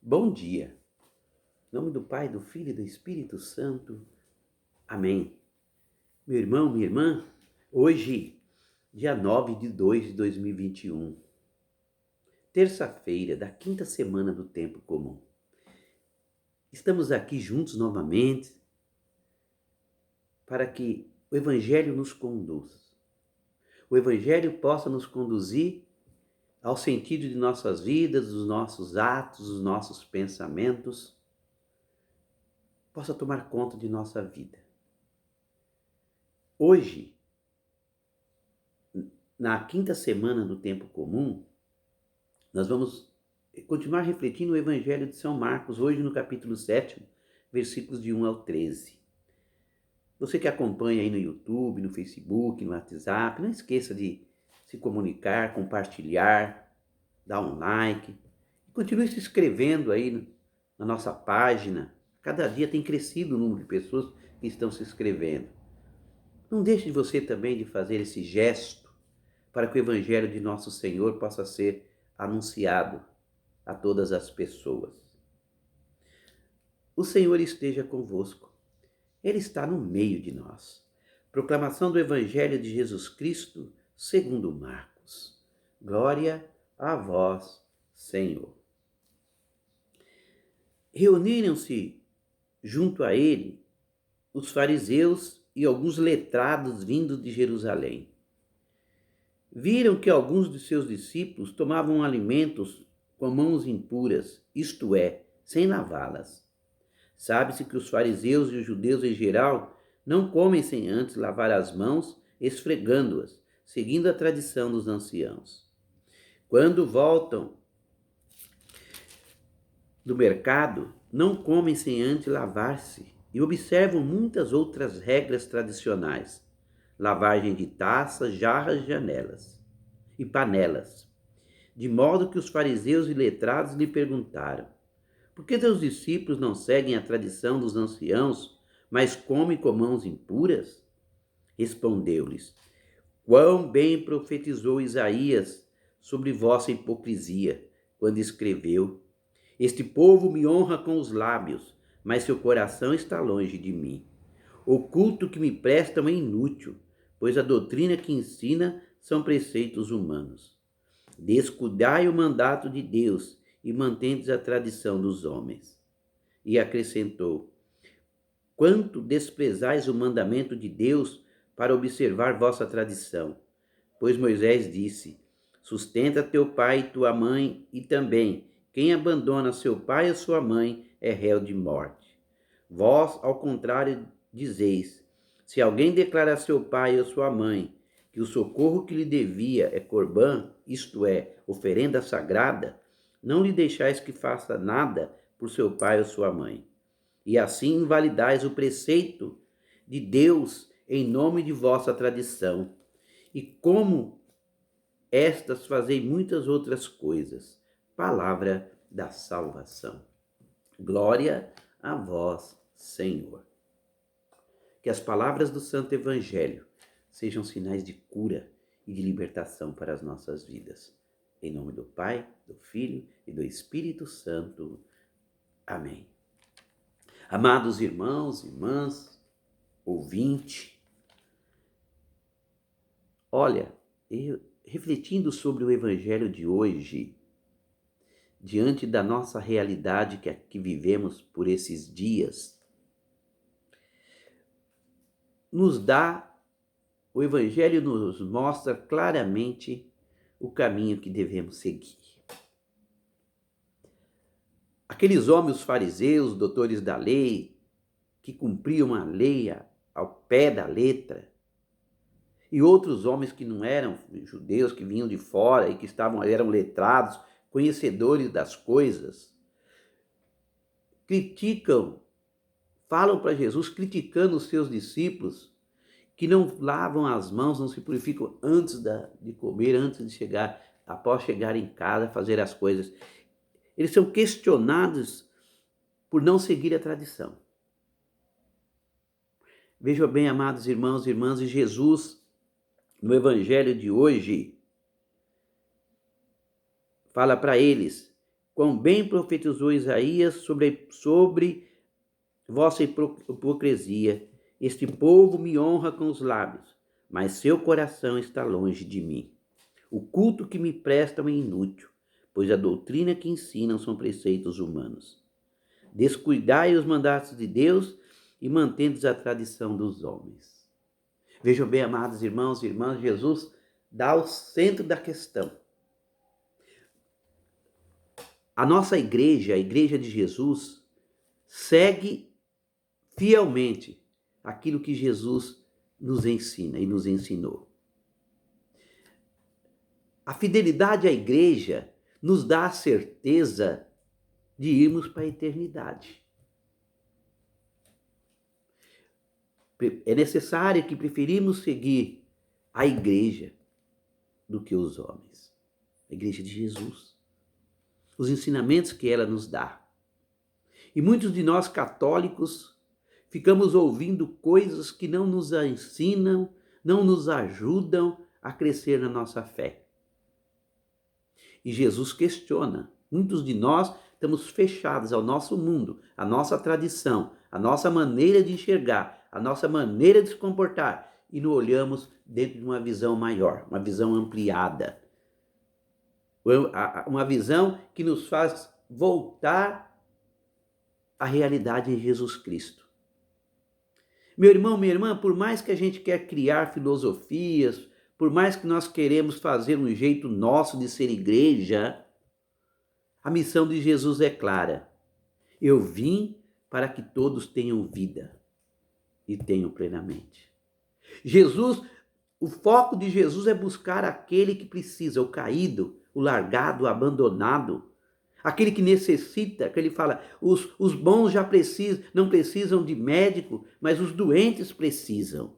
Bom dia. Em nome do Pai, do Filho e do Espírito Santo. Amém. Meu irmão, minha irmã, hoje, dia 9 de 2 de 2021, terça-feira da quinta semana do tempo comum. Estamos aqui juntos novamente para que o Evangelho nos conduza. O Evangelho possa nos conduzir ao sentido de nossas vidas, dos nossos atos, dos nossos pensamentos, possa tomar conta de nossa vida. Hoje, na quinta semana do tempo comum, nós vamos continuar refletindo o Evangelho de São Marcos, hoje no capítulo 7, versículos de 1 ao 13. Você que acompanha aí no YouTube, no Facebook, no WhatsApp, não esqueça de se comunicar, compartilhar, dar um like. Continue se inscrevendo aí na nossa página. Cada dia tem crescido o número de pessoas que estão se inscrevendo. Não deixe de você também de fazer esse gesto para que o Evangelho de nosso Senhor possa ser anunciado a todas as pessoas. O Senhor esteja convosco. Ele está no meio de nós. Proclamação do Evangelho de Jesus Cristo, segundo Marcos. Glória a vós, Senhor. Reuniram-se junto a ele os fariseus e alguns letrados vindos de Jerusalém. Viram que alguns de seus discípulos tomavam alimentos com mãos impuras, isto é, sem lavá-las. Sabe-se que os fariseus e os judeus em geral não comem sem antes lavar as mãos, esfregando-as, seguindo a tradição dos anciãos. Quando voltam do mercado, não comem sem antes lavar-se e observam muitas outras regras tradicionais. Lavagem de taças, jarras, janelas e panelas. De modo que os fariseus e letrados lhe perguntaram: por que teus discípulos não seguem a tradição dos anciãos, mas comem com mãos impuras? Respondeu-lhes: quão bem profetizou Isaías sobre vossa hipocrisia, quando escreveu: este povo me honra com os lábios, mas seu coração está longe de mim. O culto que me prestam é inútil, pois a doutrina que ensina são preceitos humanos. Descuidai o mandato de Deus e mantendes a tradição dos homens. E acrescentou: quanto desprezais o mandamento de Deus para observar vossa tradição? Pois Moisés disse: sustenta teu pai e tua mãe, e também quem abandona seu pai ou sua mãe é réu de morte. Vós, ao contrário, dizeis: se alguém declarar a seu pai ou sua mãe que o socorro que lhe devia é corbã, isto é, oferenda sagrada, não lhe deixais que faça nada por seu pai ou sua mãe. E assim invalidais o preceito de Deus em nome de vossa tradição. E como estas fazei muitas outras coisas. Palavra da salvação. Glória a vós, Senhor. Que as palavras do Santo Evangelho sejam sinais de cura e de libertação para as nossas vidas. Em nome do Pai, do Filho e do Espírito Santo. Amém. Amados irmãos, irmãs, ouvinte, olha, refletindo sobre o Evangelho de hoje, diante da nossa realidade que vivemos por esses dias, o Evangelho nos mostra claramente o caminho que devemos seguir. Aqueles homens, os fariseus, doutores da lei, que cumpriam a lei ao pé da letra, e outros homens que não eram judeus, que vinham de fora e que eram letrados, conhecedores das coisas, falam para Jesus, criticando os seus discípulos, que não lavam as mãos, não se purificam antes de comer, antes de chegar, após chegar em casa, fazer as coisas. Eles são questionados por não seguir a tradição. Vejam bem, amados irmãos e irmãs, e Jesus, no Evangelho de hoje, fala para eles quão bem profetizou Isaías sobre vossa hipocrisia. Este povo me honra com os lábios, mas seu coração está longe de mim. O culto que me prestam é inútil, pois a doutrina que ensinam são preceitos humanos. Descuidai os mandatos de Deus e mantendes a tradição dos homens. Vejam bem, amados irmãos e irmãs, Jesus dá o centro da questão. A nossa igreja, a igreja de Jesus, segue fielmente aquilo que Jesus nos ensina e nos ensinou. A fidelidade à igreja nos dá a certeza de irmos para a eternidade. É necessário que preferimos seguir a igreja do que os homens. A igreja de Jesus. Os ensinamentos que ela nos dá. E muitos de nós católicos ficamos ouvindo coisas que não nos ensinam, não nos ajudam a crescer na nossa fé. E Jesus questiona. Muitos de nós estamos fechados ao nosso mundo, à nossa tradição, à nossa maneira de enxergar, à nossa maneira de se comportar, e não olhamos dentro de uma visão maior, uma visão ampliada. Uma visão que nos faz voltar à realidade em Jesus Cristo. Meu irmão, minha irmã, por mais que a gente quer criar filosofias, por mais que nós queremos fazer um jeito nosso de ser igreja, a missão de Jesus é clara. Eu vim para que todos tenham vida e tenham plenamente. O foco de Jesus é buscar aquele que precisa, o caído, o largado, o abandonado, aquele que necessita, que ele fala, os bons já não precisam de médico, mas os doentes precisam.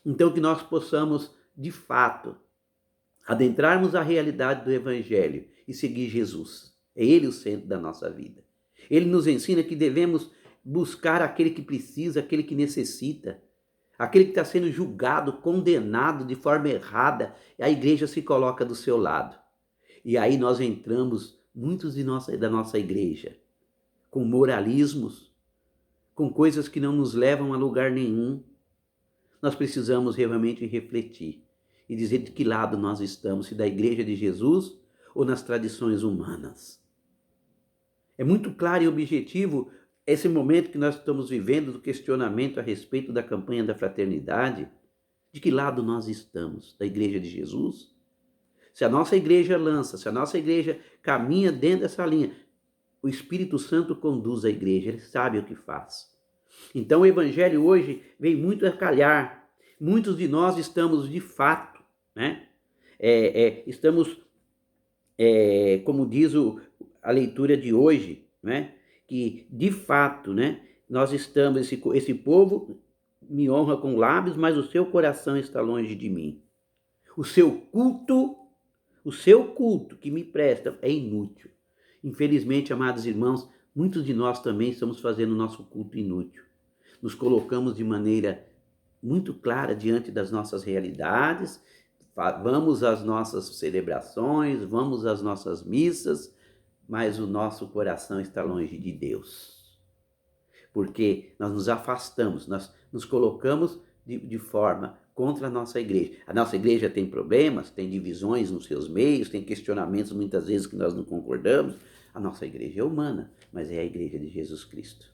Então que nós possamos, de fato, adentrarmos a realidade do Evangelho e seguir Jesus. É Ele o centro da nossa vida. Ele nos ensina que devemos buscar aquele que precisa, aquele que necessita, aquele que está sendo julgado, condenado de forma errada, e a igreja se coloca do seu lado. E aí nós entramos, muitos da nossa igreja, com moralismos, com coisas que não nos levam a lugar nenhum. Nós precisamos realmente refletir e dizer de que lado nós estamos, se da igreja de Jesus ou nas tradições humanas. É muito claro e objetivo esse momento que nós estamos vivendo do questionamento a respeito da campanha da fraternidade. De que lado nós estamos? Da igreja de Jesus? Se a nossa igreja lança, se a nossa igreja caminha dentro dessa linha, o Espírito Santo conduz a igreja, ele sabe o que faz. Então o Evangelho hoje vem muito a calhar. Muitos de nós estamos de fato, né? Como diz a leitura de hoje, né? Que de fato, né? Nós estamos, esse povo me honra com lábios, mas o seu coração está longe de mim. O seu culto que me presta é inútil. Infelizmente, amados irmãos, muitos de nós também estamos fazendo o nosso culto inútil. Nos colocamos de maneira muito clara diante das nossas realidades, vamos às nossas celebrações, vamos às nossas missas, mas o nosso coração está longe de Deus. Porque nós nos afastamos, nós nos colocamos de forma contra a nossa igreja. A nossa igreja tem problemas, tem divisões nos seus meios, tem questionamentos muitas vezes que nós não concordamos. A nossa igreja é humana, mas é a igreja de Jesus Cristo.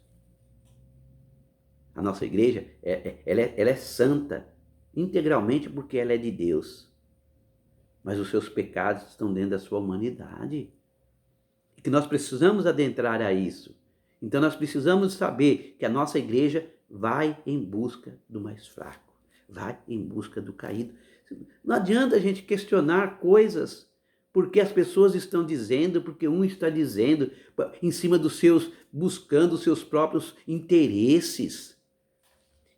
A nossa igreja, ela é santa, integralmente porque ela é de Deus. Mas os seus pecados estão dentro da sua humanidade. E que nós precisamos adentrar a isso. Então nós precisamos saber que a nossa igreja vai em busca do mais fraco, vai em busca do caído. Não adianta a gente questionar coisas porque as pessoas estão dizendo, porque um está dizendo, em cima buscando os seus próprios interesses,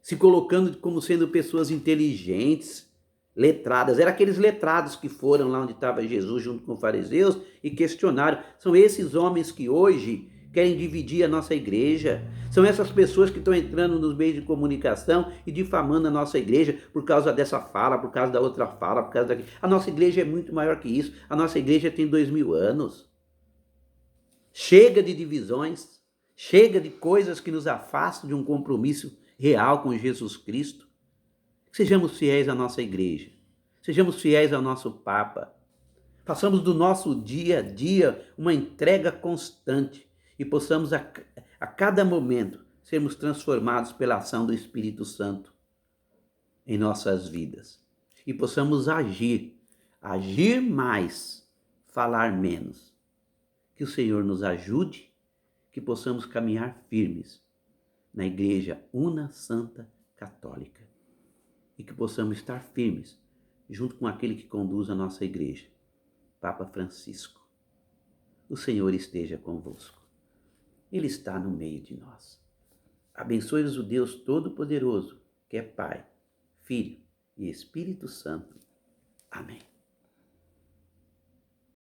se colocando como sendo pessoas inteligentes, letradas. Eram aqueles letrados que foram lá onde estava Jesus junto com os fariseus e questionaram. São esses homens que hoje querem dividir a nossa igreja. São essas pessoas que estão entrando nos meios de comunicação e difamando a nossa igreja por causa dessa fala, por causa da outra fala, por causa daquilo. A nossa igreja é muito maior que isso. A nossa igreja tem 2000 anos. Chega de divisões, chega de coisas que nos afastam de um compromisso real com Jesus Cristo. Sejamos fiéis à nossa igreja, sejamos fiéis ao nosso Papa, façamos do nosso dia a dia uma entrega constante e possamos a cada momento sermos transformados pela ação do Espírito Santo em nossas vidas e possamos agir mais, falar menos. Que o Senhor nos ajude, que possamos caminhar firmes na Igreja Una, Santa, Católica e que possamos estar firmes junto com aquele que conduz a nossa igreja, Papa Francisco. O Senhor esteja convosco. Ele está no meio de nós. Abençoe-vos o Deus Todo-Poderoso, que é Pai, Filho e Espírito Santo. Amém.